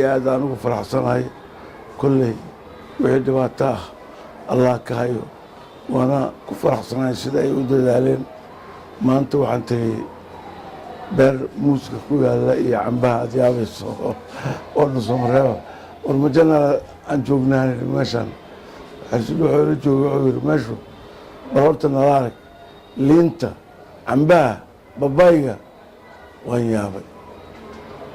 iyo aad aan ugu faraxsanahay kolley wixii dhibaato ah allah ka hayo waana ku faraxsanahay sida ay u dadaaleen maanta waxaan tegey beer muuska ku yaalla iyo cambaha aad yaabayso oo Dhuusamareeb war majana aan joognaa meeshaan xirsidu wuxuu la joogay wuxuu yidhi meeshu bal horta nala arag liinta cambaha babayga waan yaabay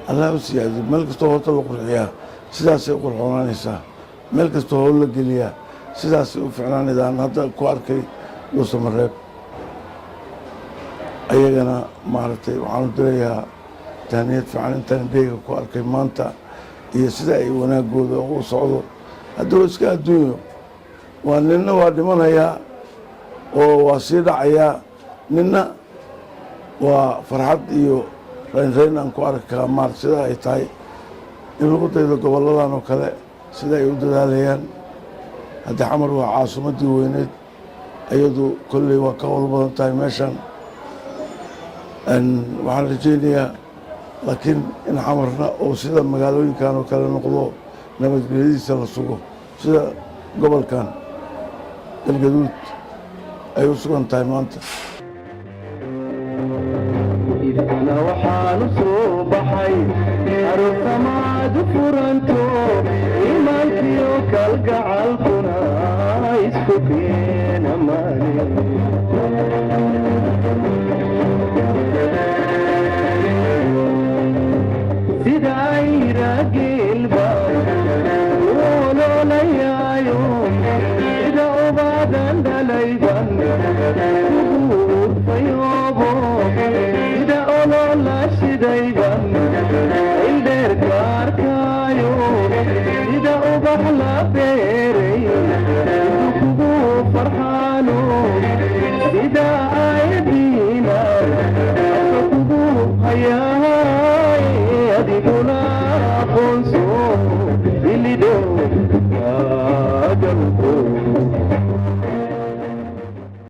allah u siyaadiyo meel kastoo horta la qurxiyaa sidaasay u qurxoonaanaysaa meel kastoo howl la geliyaa sidaasay u ficnaanaydaan hadda ku arkay Dhuusamareeb ayagana maaragtay waxaanu dirayaa tahniyad fiican intaan beega ku arkay maanta iyo sida ay wanaagooda u socdo haddaba iska adduunyo waa ninna waa dhimanayaa oo waa sii dhacayaa ninna waa farxad iyo raynrayn aan ku arkaa maar sida ay tahay in lagu daydo gobolladan oo kale sida ay u dadaalayaan haddii xamar waa caasimaddii weyneed iyadu kolley waa ka howl badan tahay meeshan waxaan rajaynayaa laakiin in xamarna oo sida magaalooyinkan oo kale noqdo nabadgelyadiisa la sugo sida gobolkan galgaduud ay u sugan tahay maanta idana waxaanu soo baxay aroosamaadu furanto iimaankiyo kalgacalkuna isku keena maalin Ilidho,